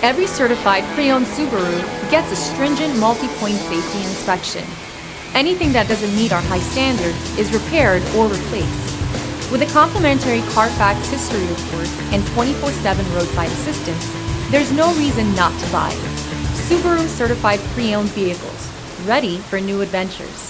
Every certified pre-owned Subaru gets a stringent multi-point safety inspection. Anything that doesn't meet our high standards is repaired or replaced. With a complimentary Carfax history report and 24/7 roadside assistance, there's no reason not to buy. Subaru certified pre-owned vehicles, ready for new adventures.